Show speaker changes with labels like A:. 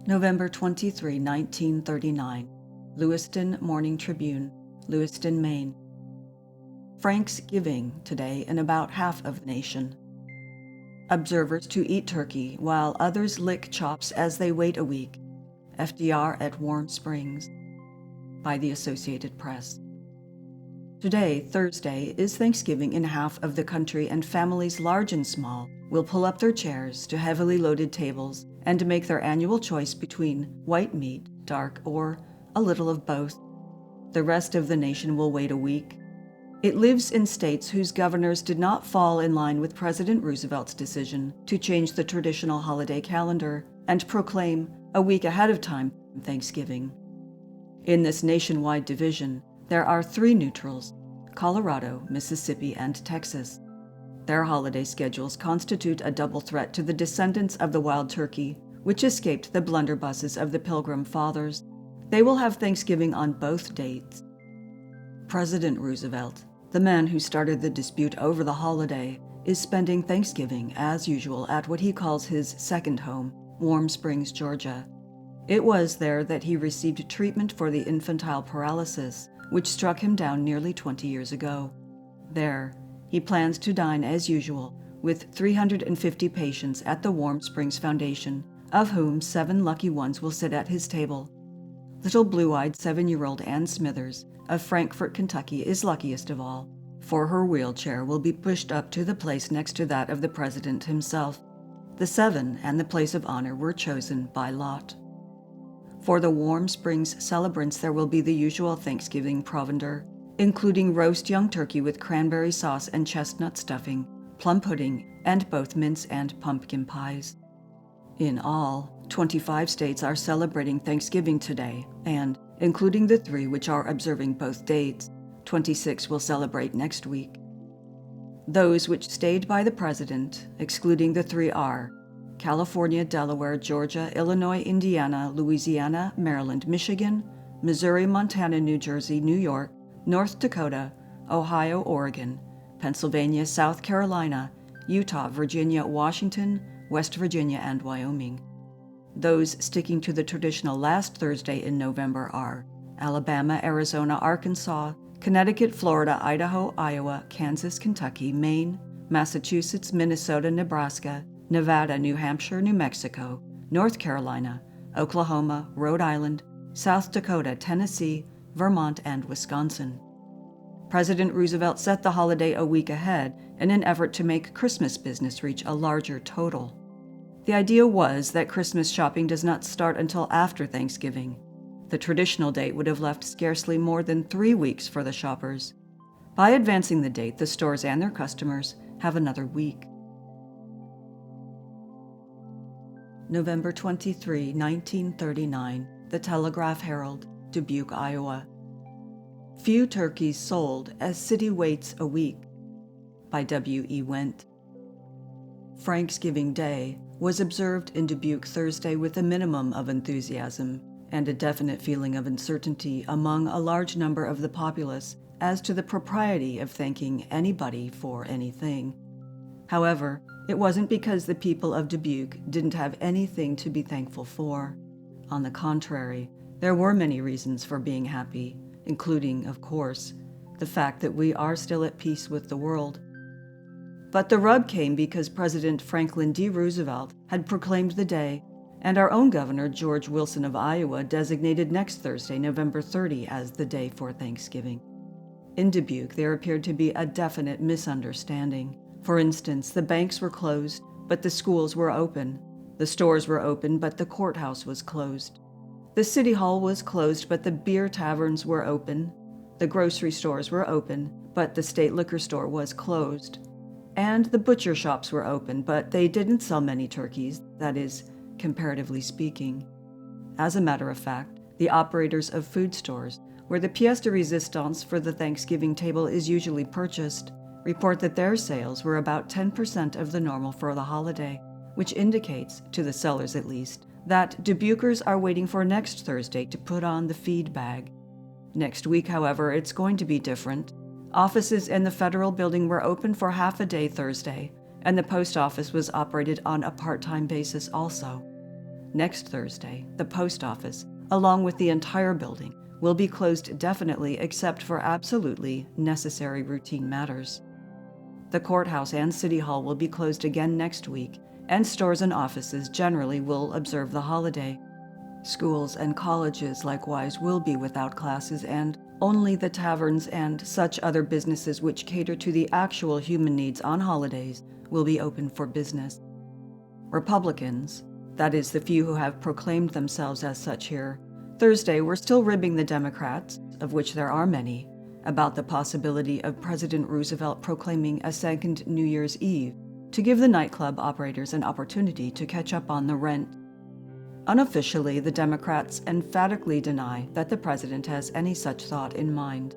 A: November 23, 1939. Lewiston Morning Tribune, Lewiston, Maine. Franksgiving today in about half of the nation. Observers to eat turkey while others lick chops as they wait a week. FDR at Warm Springs. By the Associated Press. Today, Thursday, is Thanksgiving in half of the country, and families large and small will pull up their chairs to heavily loaded tables and make their annual choice between white meat, dark, or a little of both. The rest of the nation will wait a week. It lives in states whose governors did not fall in line with President Roosevelt's decision to change the traditional holiday calendar and proclaim a week ahead of time Thanksgiving. In this nationwide division, there are three neutrals: Colorado, Mississippi, and Texas. Their holiday schedules constitute a double threat to the descendants of the wild turkey, which escaped the blunderbusses of the Pilgrim Fathers. They will have Thanksgiving on both dates. President Roosevelt, the man who started the dispute over the holiday, is spending Thanksgiving, as usual, at what he calls his second home, Warm Springs, Georgia. It was there that he received treatment for the infantile paralysis, which struck him down nearly 20 years ago. There, he plans to dine as usual with 350 patients at the Warm Springs Foundation, of whom 7 lucky ones will sit at his table. Little blue-eyed 7-year-old Ann Smithers of Frankfort, Kentucky is luckiest of all, for her wheelchair will be pushed up to the place next to that of the president himself. The 7 and the place of honor were chosen by lot. For the Warm Springs celebrants, there will be the usual Thanksgiving provender, including roast young turkey with cranberry sauce and chestnut stuffing, plum pudding, and both mince and pumpkin pies. In all, 25 states are celebrating Thanksgiving today, and, including the 3 which are observing both dates, 26 will celebrate next week. Those which stayed by the president, excluding the 3, are California, Delaware, Georgia, Illinois, Indiana, Louisiana, Maryland, Michigan, Missouri, Montana, New Jersey, New York, North Dakota, Ohio, Oregon, Pennsylvania, South Carolina, Utah, Virginia, Washington, West Virginia, and Wyoming. Those sticking to the traditional last Thursday in November are Alabama, Arizona, Arkansas, Connecticut, Florida, Idaho, Iowa, Kansas, Kentucky, Maine, Massachusetts, Minnesota, Nebraska, Nevada, New Hampshire, New Mexico, North Carolina, Oklahoma, Rhode Island, South Dakota, Tennessee, Vermont, and Wisconsin. President Roosevelt set the holiday a week ahead in an effort to make Christmas business reach a larger total. The idea was that Christmas shopping does not start until after Thanksgiving. The traditional date would have left scarcely more than 3 weeks for the shoppers. By advancing the date, the stores and their customers have another week. November 23, 1939, The Telegraph Herald, Dubuque, Iowa. Few turkeys sold as city waits a week. By W. E. Wendt. Franksgiving Day was observed in Dubuque Thursday with a minimum of enthusiasm and a definite feeling of uncertainty among a large number of the populace as to the propriety of thanking anybody for anything. However, it wasn't because the people of Dubuque didn't have anything to be thankful for. On the contrary, there were many reasons for being happy, including, of course, the fact that we are still at peace with the world. But the rub came because President Franklin D. Roosevelt had proclaimed the day, and our own Governor George Wilson of Iowa designated next Thursday, November 30, as the day for Thanksgiving. In Dubuque, there appeared to be a definite misunderstanding. For instance, the banks were closed, but the schools were open. The stores were open, but the courthouse was closed. The city hall was closed, but the beer taverns were open. The grocery stores were open, but the state liquor store was closed. And the butcher shops were open, but they didn't sell many turkeys, that is, comparatively speaking. As a matter of fact, the operators of food stores, where the pièce de résistance for the Thanksgiving table is usually purchased, report that their sales were about 10% of the normal for the holiday, which indicates, to the sellers at least, that Dubuquers are waiting for next Thursday to put on the feed bag. Next week, however, it's going to be different. Offices in the federal building were open for half a day Thursday, and the post office was operated on a part-time basis also. Next Thursday, the post office, along with the entire building, will be closed definitely except for absolutely necessary routine matters. The courthouse and city hall will be closed again next week, and stores and offices generally will observe the holiday. Schools and colleges likewise will be without classes, and only the taverns and such other businesses which cater to the actual human needs on holidays will be open for business. Republicans, that is the few who have proclaimed themselves as such here, Thursday were still ribbing the Democrats, of which there are many, about the possibility of President Roosevelt proclaiming a second New Year's Eve to give the nightclub operators an opportunity to catch up on the rent. Unofficially, the Democrats emphatically deny that the president has any such thought in mind.